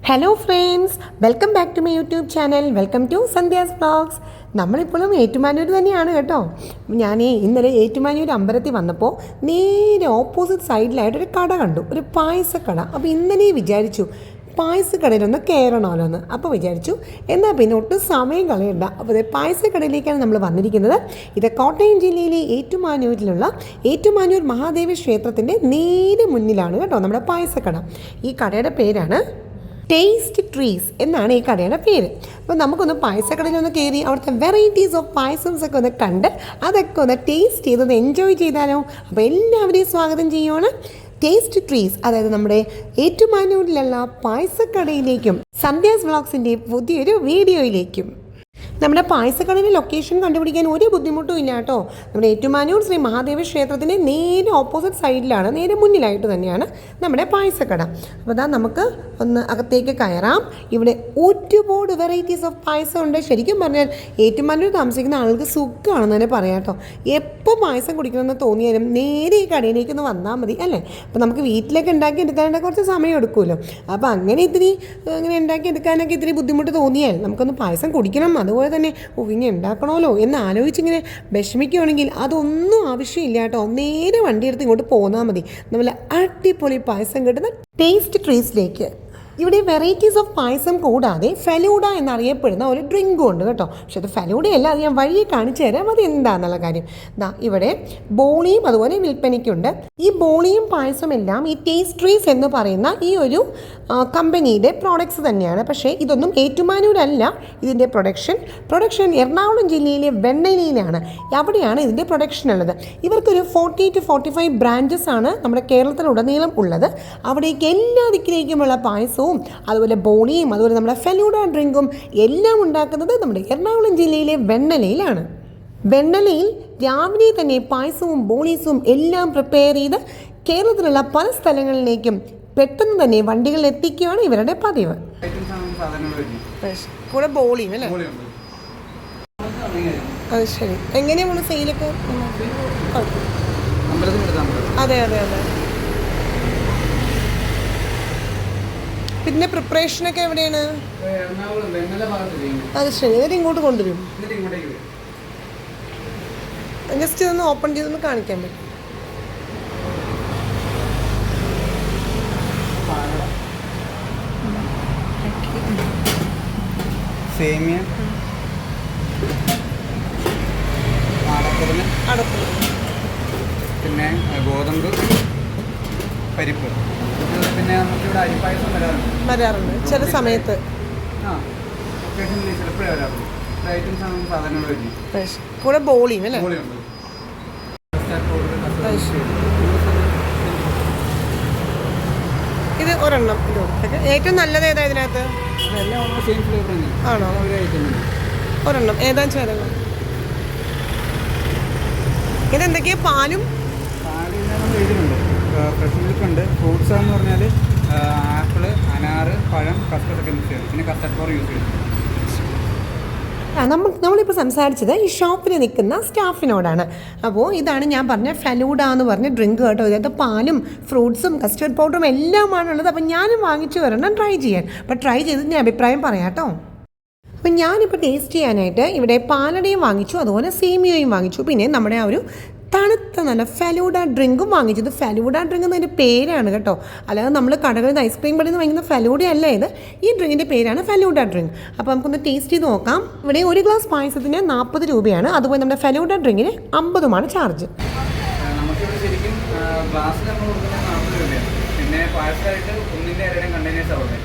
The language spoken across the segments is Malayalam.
Hello friends, welcome back to my YouTube channel. Welcome to Sandhya's vlogs. നമ്മളിപ്പോഴും ഏറ്റുമാനൂർ തന്നെയാണ് കേട്ടോ. ഞാൻ ഇന്നലെ ഏറ്റുമാനൂർ അമ്പലത്തിൽ വന്നപ്പോൾ നേരെ ഓപ്പോസിറ്റ് സൈഡിലായിട്ടൊരു കട കണ്ടു, ഒരു പായസക്കട. അപ്പോൾ ഇന്നലെ വിചാരിച്ചു പായസക്കടയിലൊന്ന് കയറണമല്ലോ എന്ന്. അപ്പോൾ വിചാരിച്ചു എന്നാൽ പിന്നെ ഒട്ടും സമയം കളയണ്ട. അപ്പോൾ പായസക്കടയിലേക്കാണ് നമ്മൾ വന്നിരിക്കുന്നത്. ഇത് കോട്ടയം ജില്ലയിലെ ഏറ്റുമാനൂരിലുള്ള ഏറ്റുമാനൂർ മഹാദേവ ക്ഷേത്രത്തിൻ്റെ നേരെ മുന്നിലാണ് കേട്ടോ നമ്മുടെ പായസക്കട. ഈ കടയുടെ പേരാണ് ടേസ്റ്റ് ട്രീസ് എന്നാണ് ഈ കടയുടെ പേര്. അപ്പോൾ നമുക്കൊന്ന് പായസക്കടയിലൊന്ന് കയറി അവിടുത്തെ വെറൈറ്റീസ് ഓഫ് പായസംസ് ഒക്കെ ഒന്ന് കണ്ട് അതൊക്കെ ഒന്ന് ടേസ്റ്റ് ചെയ്തൊന്ന് എൻജോയ് ചെയ്താലോ. അപ്പോൾ എല്ലാവരെയും സ്വാഗതം ചെയ്യുവാണ് ടേസ്റ്റ് ട്രീസ്, അതായത് നമ്മുടെ ഏറ്റുമാനൂരിലുള്ള പായസക്കടയിലേക്കും സന്ധ്യാസ് വ്ളോഗ്സിൻ്റെ പുതിയൊരു വീഡിയോയിലേക്കും. നമ്മുടെ പായസക്കടയിലെ ലൊക്കേഷൻ കണ്ടുപിടിക്കാൻ ഒരു ബുദ്ധിമുട്ടും ഇല്ല കേട്ടോ. നമ്മുടെ ഏറ്റുമാനൂർ ശ്രീ മഹാദേവ ക്ഷേത്രത്തിൻ്റെ നേരെ ഓപ്പോസിറ്റ് സൈഡിലാണ്, നേരെ മുന്നിലായിട്ട് തന്നെയാണ് നമ്മുടെ പായസക്കട. അപ്പോൾ അതാ നമുക്ക് ഒന്ന് അകത്തേക്ക് കയറാം. ഇവിടെ ഒരുപാട് വെറൈറ്റീസ് ഓഫ് പായസം ഉണ്ട്. ശരിക്കും പറഞ്ഞാൽ ഏറ്റുമാനൂർ താമസിക്കുന്ന ആൾക്ക് സുഖമാണെന്ന് തന്നെ പറയാം കേട്ടോ. എപ്പോൾ പായസം കുടിക്കണമെന്ന് തോന്നിയാലും നേരെ ഈ കടയിലേക്ക് ഒന്ന് വന്നാൽ മതി അല്ലേ. അപ്പോൾ നമുക്ക് വീട്ടിലേക്ക് ഉണ്ടാക്കി എടുക്കാനായിട്ട് കുറച്ച് സമയം എടുക്കുമല്ലോ. അപ്പോൾ അങ്ങനെ ഉണ്ടാക്കി എടുക്കാനൊക്കെ ഇത്തിരി ബുദ്ധിമുട്ട് തോന്നിയാൽ നമുക്കൊന്ന് പായസം കുടിക്കണം, അതുപോലെ തന്നെ ഇങ്ങനെ ഉണ്ടാക്കണമല്ലോ എന്ന് ആലോചിച്ചിങ്ങനെ വിഷമിക്കുകയാണെങ്കിൽ അതൊന്നും ആവശ്യമില്ല കേട്ടോ. നേരെ വണ്ടിയെടുത്ത് ഇങ്ങോട്ട് പോന്നാൽ മതി. നമ്മൾ അടിപൊളി പായസം കിട്ടുന്ന ടേസ്റ്റ് ട്രീസിലേക്ക്. ഇവിടെ വെറൈറ്റീസ് ഓഫ് പായസം കൂടാതെ ഫലൂഡ എന്നറിയപ്പെടുന്ന ഒരു ഡ്രിങ്കും ഉണ്ട് കേട്ടോ. പക്ഷെ അത് ഫലൂഡയല്ല, അത് ഞാൻ വഴിയെ കാണിച്ചു തരാം അത് എന്താണെന്നുള്ള കാര്യം. ഇവിടെ ബോളിയും അതുപോലെ വിൽപ്പനയ്ക്കുണ്ട്. ഈ ബോളിയും പായസവും എല്ലാം ഈ ടേസ്റ്റ് ട്രീസ് എന്ന് പറയുന്ന ഈ ഒരു കമ്പനിയുടെ പ്രോഡക്ട്സ് തന്നെയാണ്. പക്ഷേ ഇതൊന്നും ഏറ്റുമാനൂരല്ല ഇതിൻ്റെ പ്രൊഡക്ഷൻ എറണാകുളം ജില്ലയിലെ വെണ്ണലയിലാണ്. അവിടെയാണ് ഇതിൻ്റെ പ്രൊഡക്ഷൻ ഉള്ളത്. ഇവർക്കൊരു 40 to 45 ബ്രാഞ്ചസ് ആണ് നമ്മുടെ കേരളത്തിലുടനീളം ഉള്ളത്. അവിടേക്ക് എല്ലാ ദിക്കിലേക്കുമുള്ള പായസവും അതുപോലെ ബോളിയും അതുപോലെ നമ്മുടെ ഫലൂഡ ഡ്രിങ്കും എല്ലാം ഉണ്ടാക്കുന്നത് നമ്മുടെ എറണാകുളം ജില്ലയിലെ വെണ്ണലയിലാണ്. വെണ്ണലയിൽ രാവിലെ തന്നെ പായസവും ബോളീസും എല്ലാം പ്രിപ്പയർ ചെയ്ത് കേരളത്തിലുള്ള പല സ്ഥലങ്ങളിലേക്കും പെട്ടെന്ന് തന്നെ വണ്ടികൾ എത്തിക്കുകയാണ് ഇവരുടെ പതിവ്. കൂടെ ബോളിയും അല്ലേ? അത് ശരി. എങ്ങനെയാണ് സെയിലൊക്കെ? അതെ അതെ അതെ. പിന്നെ പ്രിപ്പറേഷനൊക്കെ എവിടെയാണ്? അത് ശരി. എന്നിട്ട് ഇങ്ങോട്ട് കൊണ്ടുവരും. ജസ്റ്റ് ഇതൊന്ന് ഓപ്പൺ ചെയ്തൊന്ന് കാണിക്കാൻ പറ്റും. സേമിയ, പിന്നെ ഗോതമ്പ്, പരിപ്പ്, പിന്നെ നമുക്കിവിടെ അരിപ്പായസം വരാറുണ്ട് ചില സമയത്ത്. ചിലപ്പോഴേ വരാറുണ്ട്. ഐറ്റംസ് ആണ് സാധാരണ വരുന്നത്. കൂടെ ബോളിയും അല്ലേ? ഇത് ഒരെണ്ണം. ഏറ്റവും നല്ലത് ഏതാ ഇതിനകത്ത്? ആണോ? ഒരെണ്ണം ഏതാ ചേരണം? ഇതെന്തൊക്കെയാ? പാലും ഫ്രഷ് മിൽക്ക് ഉണ്ട്. ഫ്രൂട്ട്സ് എന്ന് പറഞ്ഞാൽ ആപ്പിള്, അനാറ്, പഴം, കസ്റ്റർഡ് ഒക്കെ മിക്സ് ചെയ്യും. പിന്നെ കസ്റ്റർഡ് പൗഡർ യൂസ് ചെയ്യും. നമ്മളിപ്പോൾ സംസാരിച്ചത് ഈ ഷോപ്പിൽ നിൽക്കുന്ന സ്റ്റാഫിനോടാണ്. അപ്പോൾ ഇതാണ് ഞാൻ പറഞ്ഞ ഫലൂഡ എന്ന് പറഞ്ഞ ഡ്രിങ്ക് കേട്ടോ. ഇതിനകത്ത് പാലും ഫ്രൂട്ട്സും കസ്റ്റർഡ് പൗഡറും എല്ലാമാണുള്ളത്. അപ്പം ഞാനും വാങ്ങിച്ചു വരണം ട്രൈ ചെയ്യാൻ. അപ്പോൾ ട്രൈ ചെയ്തിട്ട് ഞാൻ അഭിപ്രായം പറയാം കേട്ടോ. അപ്പം ഞാനിപ്പോൾ ടേസ്റ്റ് ചെയ്യാനായിട്ട് ഇവിടെ പാലടയും വാങ്ങിച്ചു, അതുപോലെ സേമിയയും വാങ്ങിച്ചു. പിന്നെ നമ്മുടെ ആ ഒരു തണുത്ത നല്ല ഫലൂഡ ഡ്രിങ്കും വാങ്ങിച്ചത്. ഫലൂഡ ഡ്രിങ്ക് എന്നതിൻ്റെ പേരാണ് കേട്ടോ, അല്ലാതെ നമ്മൾ കടകളിൽ നിന്ന് ഐസ്ക്രീം കടയിൽ നിന്ന് വാങ്ങുന്ന ഫലൂഡ അല്ല ഇത്. ഈ ഡ്രിങ്കിൻ്റെ പേരാണ് ഫലൂഡ ഡ്രിങ്ക്. അപ്പോൾ നമുക്കൊന്ന് ടേസ്റ്റ് ചെയ്ത് നോക്കാം. ഇവിടെ ഒരു ഗ്ലാസ് പായസത്തിന് 40 രൂപയാണ്. അതുപോലെ നമ്മുടെ ഫലൂഡ ഡ്രിങ്കിന് 50 ചാർജ്. നമുക്കിവിടെ ശരിക്കും ഗ്ലാസ്സിൽ നമ്മൾ കൊടുക്കുന്നത് 40 രൂപയാണ്. പിന്നെ പായസമായിട്ട് 1.5 കണ്ടെയ്നേഴ്സ് ആവുന്നത്.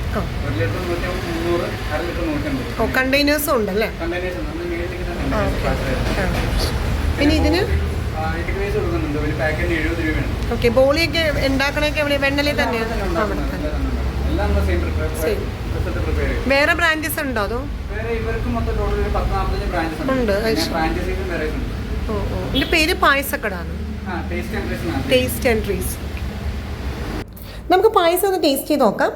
1 ലിറ്റർ 300, 1/2 ലിറ്റർ 150. കണ്ടെയ്നേഴ്സും ഉണ്ടല്ലേ? കണ്ടെയ്നേഴ്സ് നമ്മൾ മേടിക്കുന്ന. പിന്നെ ഇതിന് ഒരു പാക്കറ്റിന് 70 രൂപയാണ്. ഓക്കെ. ബോളിയൊക്കെ ഉണ്ടാക്കണൊക്കെ എവിടെ? വെണ്ണലയിൽ തന്നെയാണ്. വേറെ ബ്രാഞ്ചസ് ഉണ്ടോ? അതോ ഉണ്ട്? ഇതിന്റെ പേര് പായസക്കടാണ്. Taste and trees. നമുക്ക് പായസം ഒന്ന് ടേസ്റ്റ് ചെയ്ത് നോക്കാം.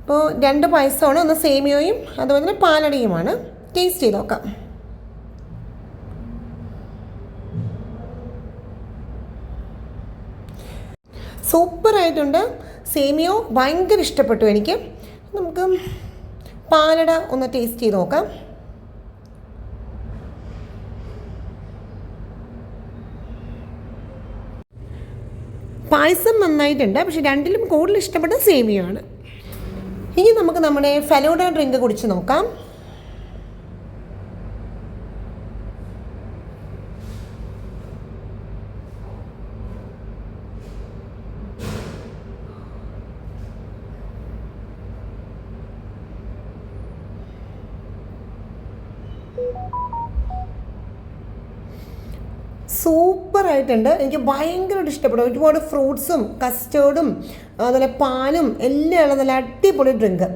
അപ്പോൾ 2 പായസമാണ്. ഒന്ന് സേമിയയും അതുപോലെ തന്നെ പാലടയുമാണ്. ടേസ്റ്റ് ചെയ്ത് നോക്കാം. സൂപ്പറായിട്ടുണ്ട്. സേമിയോ ഭയങ്കര ഇഷ്ടപ്പെട്ടു എനിക്ക്. നമുക്ക് പാലട ഒന്ന് ടേസ്റ്റ് ചെയ്ത് നോക്കാം. പായസം നന്നായിട്ടുണ്ട്, പക്ഷെ രണ്ടിലും കൂടുതൽ ഇഷ്ടപ്പെട്ട സേമിയയാണ്. ഇനി നമുക്ക് നമ്മുടെ ഫലൂഡ ഡ്രിങ്ക് കുടിച്ച് നോക്കാം. സൂപ്പറായിട്ടുണ്ട്. എനിക്ക് ഭയങ്കരമായിട്ട് ഇഷ്ടപ്പെടും. ഒരുപാട് ഫ്രൂട്ട്സും കസ്റ്റേർഡും അതുപോലെ പാലും എല്ലാം ഉള്ള നല്ല അടിപൊളി ഡ്രിങ്ക്.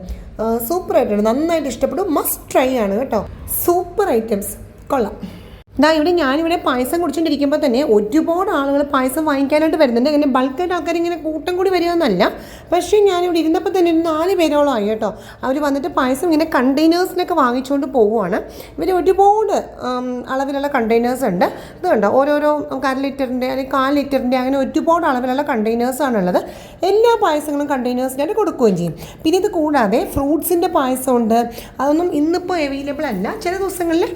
സൂപ്പറായിട്ടുണ്ട്, നന്നായിട്ട് ഇഷ്ടപ്പെടും. മസ്റ്റ് ട്രൈ ആണ് കേട്ടോ. സൂപ്പർ ഐറ്റംസ്, കൊള്ളാം. ഞാനിവിടെ പായസം കുടിച്ചുകൊണ്ടിരിക്കുമ്പോൾ തന്നെ ഒരുപാട് ആളുകൾ പായസം വാങ്ങിക്കാനായിട്ട് വരുന്നുണ്ട്. ഇങ്ങനെ ബൾക്കായിട്ട് ആൾക്കാർ ഇങ്ങനെ കൂട്ടം കൂടി വരികയെന്നല്ല, പക്ഷേ ഞാനിവിടെ ഇരുന്നപ്പോൾ തന്നെ ഒരു 4 പേരോളം ആയി കേട്ടോ. അവർ വന്നിട്ട് പായസം ഇങ്ങനെ കണ്ടെയ്നേഴ്സിനൊക്കെ വാങ്ങിച്ചുകൊണ്ട് പോവുകയാണ്. ഇവർ ഒരുപാട് അളവിലുള്ള കണ്ടെയ്നേഴ്സ് ഉണ്ട്. ഇത് കണ്ടോ, ഓരോരോ 1/2 ലിറ്ററിൻ്റെ അല്ലെങ്കിൽ 1/4 ലിറ്ററിൻ്റെ അങ്ങനെ ഒരുപാട് അളവിലുള്ള കണ്ടെയ്നേഴ്സാണുള്ളത്. എല്ലാ പായസങ്ങളും കണ്ടെയ്നേഴ്സിനായിട്ട് കൊടുക്കുകയും ചെയ്യും. പിന്നെ ഇത് കൂടാതെ ഫ്രൂട്ട്സിൻ്റെ പായസമുണ്ട്. അതൊന്നും ഇന്നിപ്പോൾ അവൈലബിൾ അല്ല. ചില ദിവസങ്ങളിൽ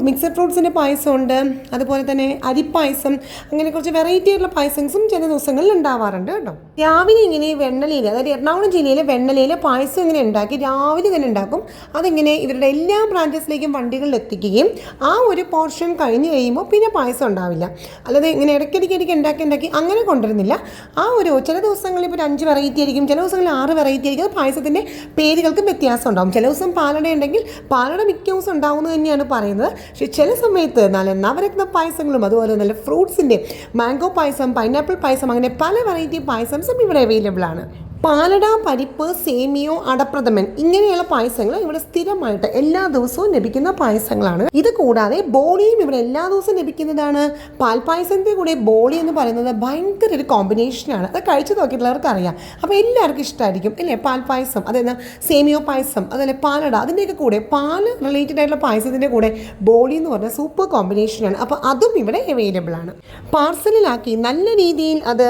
മിക്സഡ് ഫ്രൂട്ട്സിൻ്റെ പായസം ഉണ്ട്, അതുപോലെ തന്നെ അരിപ്പായസം, അങ്ങനെ കുറച്ച് വെറൈറ്റി ആയിട്ടുള്ള പായസംസും ചില ദിവസങ്ങളിൽ ഉണ്ടാവാറുണ്ട് കേട്ടോ. രാവിലെ ഇങ്ങനെ വെണ്ണലയിൽ, അതായത് എറണാകുളം ജില്ലയിലെ വെണ്ണലയിൽ പായസം ഇങ്ങനെ ഉണ്ടാക്കി രാവിലെ തന്നെ ഉണ്ടാക്കും. അതിങ്ങനെ ഇവരുടെ എല്ലാ ബ്രാഞ്ചസിലേക്കും വണ്ടികളിൽ എത്തിക്കുകയും ആ ഒരു പോർഷൻ കഴിഞ്ഞ് കഴിയുമ്പോൾ പിന്നെ പായസം ഉണ്ടാവില്ല. അല്ലാതെ ഇങ്ങനെ ഇടയ്ക്കിടയ്ക്ക് ഉണ്ടാക്കി അങ്ങനെ കൊണ്ടുവരുന്നില്ല. ആ ഒരു ചില ദിവസങ്ങളിൽ ഇപ്പോൾ 5 വെറൈറ്റി ആയിരിക്കും, ചില ദിവസങ്ങളിൽ 6 വെറൈറ്റി ആയിരിക്കും. അത് പായസത്തിൻ്റെ പേരുകൾക്ക് വ്യത്യാസം ഉണ്ടാകും. ചില ദിവസം പാലട ഉണ്ടെങ്കിൽ പാലട മിക്ക ദിവസം ഉണ്ടാവുമെന്ന് തന്നെയാണ് പറയുന്നത്. പക്ഷേ ചില സമയത്ത് നല്ല നവരത്ന പായസങ്ങളും അതുപോലെ നല്ല ഫ്രൂട്ട്സിൻ്റെ മാംഗോ പായസം, പൈനാപ്പിൾ പായസം, അങ്ങനെ പല വെറൈറ്റി പായസംസും ഇവിടെ അവൈലബിൾ ആണ്. പാലട, പരിപ്പ്, സേമിയോ, അടപ്രഥമൻ ഇങ്ങനെയുള്ള പായസങ്ങൾ ഇവിടെ സ്ഥിരമായിട്ട് എല്ലാ ദിവസവും ലഭിക്കുന്ന പായസങ്ങളാണ്. ഇത് കൂടാതെ ബോളിയും ഇവിടെ എല്ലാ ദിവസവും ലഭിക്കുന്നതാണ്. പാൽപ്പായസത്തിൻ്റെ കൂടെ ബോളി എന്ന് പറയുന്നത് ഭയങ്കര ഒരു കോമ്പിനേഷനാണ്. അത് കഴിച്ചു നോക്കിയിട്ടുള്ളവർക്ക് അറിയാം. അപ്പോൾ എല്ലാവർക്കും ഇഷ്ടമായിരിക്കും അല്ലേ പാൽപ്പായസം, അതായത് സേമിയോ പായസം, അതുപോലെ പാലട, അതിൻ്റെയൊക്കെ കൂടെ പാൽ റിലേറ്റഡ് ആയിട്ടുള്ള പായസത്തിൻ്റെ കൂടെ ബോളി എന്ന് പറഞ്ഞാൽ സൂപ്പർ കോമ്പിനേഷനാണ്. അപ്പോൾ അതും ഇവിടെ അവൈലബിൾ ആണ്. പാർസലിലാക്കി നല്ല രീതിയിൽ അത്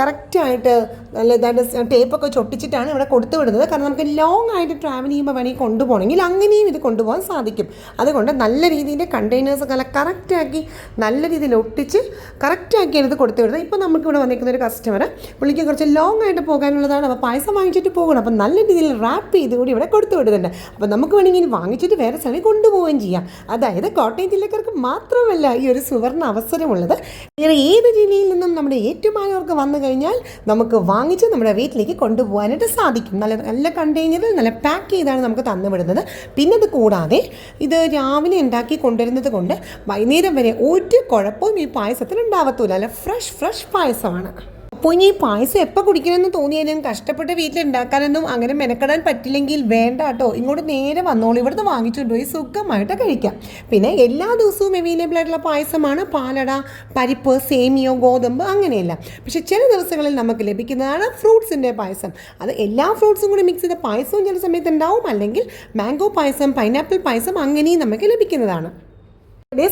കറക്റ്റായിട്ട് നല്ല ടേപ്പൊക്കെ ചൊട്ടിച്ചിട്ടാണ് ഇവിടെ കൊടുത്തു വിടുന്നത്. കാരണം നമുക്ക് ലോങ് ആയിട്ട് ട്രാവൽ ചെയ്യുമ്പോൾ വേണമെങ്കിൽ കൊണ്ടുപോകണമെങ്കിൽ അങ്ങനെയും ഇത് കൊണ്ടുപോകാൻ സാധിക്കും. അതുകൊണ്ട് നല്ല രീതിയിൽ കണ്ടെയ്നേഴ്സൊക്കെ നല്ല കറക്റ്റാക്കി നല്ല രീതിയിൽ ഒട്ടിച്ച് കറക്റ്റാക്കിയാണ് ഇത് കൊടുത്തു വിടുന്നത്. ഇപ്പോൾ നമുക്കിവിടെ വന്നിരിക്കുന്ന ഒരു കസ്റ്റമർ, പുള്ളിക്ക് കുറച്ച് ലോങ് ആയിട്ട് പോകാനുള്ളതാണ്. അപ്പോൾ പായസം വാങ്ങിച്ചിട്ട് പോകണം. അപ്പോൾ നല്ല രീതിയിൽ റാപ്പ് ചെയ്ത് കൂടി ഇവിടെ കൊടുത്തു വിടുന്നുണ്ട്. അപ്പോൾ നമുക്ക് വേണമെങ്കിൽ വാങ്ങിച്ചിട്ട് വേറെ സ്ഥലം കൊണ്ടുപോവുകയും ചെയ്യാം. അതായത് കോട്ടയം ജില്ലക്കാർക്ക് മാത്രമല്ല ഈ ഒരു സുവർണ്ണ അവസരമുള്ളത്. ഇങ്ങനെ ഏത് ജില്ലയിൽ നിന്നും നമ്മുടെ ഏറ്റുമാനൂർക്ക് വന്നു കഴിഞ്ഞാൽ നമുക്ക് വാങ്ങിച്ച് നമ്മുടെ വീട്ടിലേക്ക് കൊണ്ടുപോകാനായിട്ട് സാധിക്കും. നല്ല കണ്ടെയ്നറിൽ നല്ല പാക്ക് ചെയ്താണ് നമുക്ക് തന്നു വിടുന്നത്. പിന്നെ അത് കൂടാതെ ഇത് രാവിലെ ഉണ്ടാക്കി കൊണ്ടുവരുന്നത് കൊണ്ട് വൈകുന്നേരം വരെ ഒരു കുഴപ്പവും ഈ പായസത്തിൽ ഉണ്ടാവത്തില്ല. നല്ല ഫ്രഷ് പായസമാണ്. അപ്പോൾ ഇനി ഈ പായസം എപ്പോൾ കുടിക്കണമെന്ന് തോന്നിയാലും കഷ്ടപ്പെട്ട് വീട്ടിലുണ്ടാക്കാനൊന്നും അങ്ങനെ മെനക്കെടാൻ പറ്റില്ലെങ്കിൽ വേണ്ട കേട്ടോ, ഇങ്ങോട്ട് നേരെ വന്നോളൂ. ഇവിടുന്ന് വാങ്ങിച്ചുകൊണ്ട് പോയി സുഖമായിട്ട് കഴിക്കാം. പിന്നെ എല്ലാ ദിവസവും അവൈലബിൾ ആയിട്ടുള്ള പായസമാണ് പാലട, പരിപ്പ്, സേമിയോ, ഗോതമ്പ്, അങ്ങനെയല്ല. പക്ഷേ ചില ദിവസങ്ങളിൽ നമുക്ക് ലഭിക്കുന്നതാണ് ഫ്രൂട്ട്സിൻ്റെ പായസം. അത് എല്ലാ ഫ്രൂട്ട്സും കൂടി മിക്സ് ചെയ്ത പായസവും ചില സമയത്ത് ഉണ്ടാവും, അല്ലെങ്കിൽ മാംഗോ പായസം, പൈനാപ്പിൾ പായസം അങ്ങനെയും നമുക്ക് ലഭിക്കുന്നതാണ്.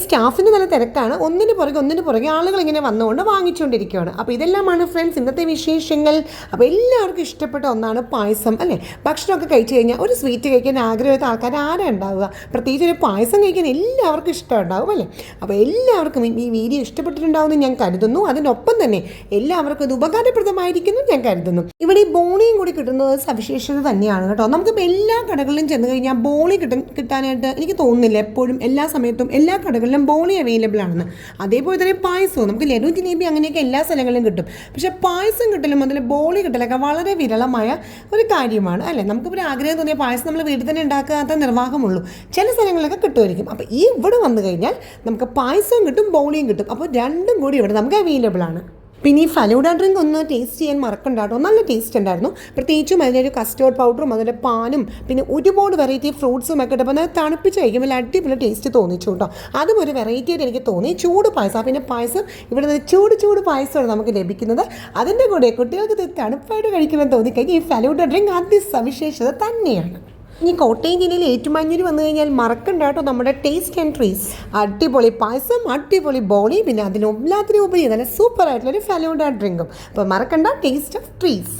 സ്റ്റാഫിന് നല്ല തിരക്കാണ്. ഒന്നിന് പുറകെ ആളുകൾ ഇങ്ങനെ വന്നുകൊണ്ട് വാങ്ങിച്ചുകൊണ്ടിരിക്കുകയാണ്. അപ്പോൾ ഇതെല്ലാമാണ് ഫ്രണ്ട്സ് ഇന്നത്തെ വിശേഷങ്ങൾ. അപ്പോൾ എല്ലാവർക്കും ഇഷ്ടപ്പെട്ട ഒന്നാണ് പായസം അല്ലേ. ഭക്ഷണമൊക്കെ കഴിച്ചു കഴിഞ്ഞാൽ ഒരു സ്വീറ്റ് കഴിക്കാൻ ആഗ്രഹമുള്ള ആൾക്കാർ ആരാ ഉണ്ടാവുക? പ്രത്യേകിച്ച് ഒരു പായസം കഴിക്കാൻ എല്ലാവർക്കും ഇഷ്ടമുണ്ടാവും അല്ലേ. അപ്പോൾ എല്ലാവർക്കും ഈ വീഡിയോ ഇഷ്ടപ്പെട്ടിട്ടുണ്ടാവുമെന്ന് ഞാൻ കരുതുന്നു. അതിനൊപ്പം തന്നെ എല്ലാവർക്കും ഇത് ഉപകാരപ്രദമായിരിക്കുന്നു ഞാൻ കരുതുന്നു. ഇവിടെ ഈ ബോളിയും കൂടി കിട്ടുന്നത് സവിശേഷത തന്നെയാണ് കേട്ടോ. നമുക്കിപ്പോൾ എല്ലാ കടകളിലും ചെന്ന് കഴിഞ്ഞാൽ ബോളി കിട്ടാനായിട്ട് എനിക്ക് തോന്നുന്നില്ല എപ്പോഴും എല്ലാ സമയത്തും എല്ലാ കടകളിലും ബോളി അവൈലബിൾ ആണെന്ന്. അതേപോലെ തന്നെ പായസവും നമുക്ക് ലഡു, ജിലേബി അങ്ങനെയൊക്കെ എല്ലാ സ്ഥലങ്ങളിലും കിട്ടും. പക്ഷേ പായസം കിട്ടലും അതിൽ ബോളി കിട്ടലൊക്കെ വളരെ വിരളമായ ഒരു കാര്യമാണ് അല്ലേ. നമുക്കിപ്പോൾ ഒരു ആഗ്രഹം തോന്നിയ പായസം നമ്മൾ വീട്ടിൽ തന്നെ ഉണ്ടാക്കാത്ത നിർവാഹമുള്ളൂ. ചില സ്ഥലങ്ങളിലൊക്കെ കിട്ടുമായിരിക്കും. അപ്പോൾ ഈ ഇവിടെ വന്നു കഴിഞ്ഞാൽ നമുക്ക് പായസവും കിട്ടും, ബോളിയും കിട്ടും. അപ്പോൾ രണ്ടും കൂടി ഇവിടെ നമുക്ക് അവൈലബിൾ ആണ്. പിന്നെ ഈ ഫലൂഡ ഡ്രിങ്ക് ഒന്ന് ടേസ്റ്റ് ചെയ്യാൻ മറക്കണ്ട കേട്ടോ. നല്ല ടേസ്റ്റ് ഉണ്ടായിരുന്നു. പ്രത്യേകിച്ചും അതിലൊരു കസ്റ്റേർഡ് പൗഡറും അതിൻ്റെ പാലും പിന്നെ ഒരുപാട് വെറൈറ്റി ഫ്രൂട്ട്സും ഒക്കെ ഇട്ടപ്പോൾ അത് തണുപ്പിച്ച് കഴിക്കുമ്പോൾ അടിപൊളി ടേസ്റ്റ് തോന്നിച്ചു കേട്ടോ. അതും ഒരു വെറൈറ്റി ആയിട്ട് എനിക്ക് തോന്നി. ചൂട് പായസം, പിന്നെ പായസം ഇവിടെ നിന്ന് ചൂട് പായസമാണ് നമുക്ക് ലഭിക്കുന്നത്. അതിൻ്റെ കൂടെ കുട്ടികൾക്ക് ഇത് തണുപ്പായിട്ട് കഴിക്കണമെന്ന് തോന്നിക്കഴിഞ്ഞാൽ ഈ ഫലൂഡ ഡ്രിങ്ക് അതിസവിശേഷത തന്നെയാണ്. ഇനി കോട്ടയം ജില്ലയിൽ ഏറ്റുമാനൂർ വന്നു കഴിഞ്ഞാൽ മറക്കണ്ട കേട്ടോ നമ്മുടെ ടേസ്റ്റ് ആൻഡ് ട്രീസ്. അടിപൊളി പായസം, അടിപൊളി ബോളി, പിന്നെ അതിനുപരി നല്ല സൂപ്പറായിട്ടുള്ളൊരു ഫലൂഡ ഡ്രിങ്കും. അപ്പോൾ മറക്കണ്ട ടേസ്റ്റ് ഓഫ് ട്രീസ്.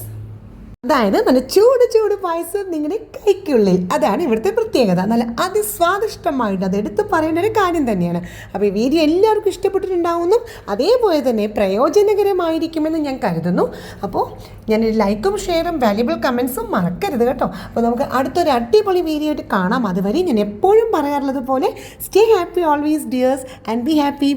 അതായത് നല്ല ചൂട് ചൂട് പായസം നിങ്ങളുടെ കൈക്കുള്ളിൽ. അതാണ് ഇവിടുത്തെ പ്രത്യേകത. നല്ല അതിസ്വാദിഷ്ടമായിട്ട് അത് എടുത്ത് പറയേണ്ട ഒരു കാര്യം തന്നെയാണ്. അപ്പോൾ ഈ വീഡിയോ എല്ലാവർക്കും ഇഷ്ടപ്പെട്ടിട്ടുണ്ടാവുന്നു, അതേപോലെ തന്നെ പ്രയോജനകരമായിരിക്കുമെന്ന് ഞാൻ കരുതുന്നു. അപ്പോൾ ഞാനൊരു ലൈക്കും ഷെയറും വാല്യുബിൾ കമൻസും മറക്കരുത് കേട്ടോ. അപ്പോൾ നമുക്ക് അടുത്തൊരു അടിപൊളി വീഡിയോ ആയിട്ട് കാണാം. അതുവരെ ഞാൻ എപ്പോഴും പറയാറുള്ളത് പോലെ stay happy always dears and be happy.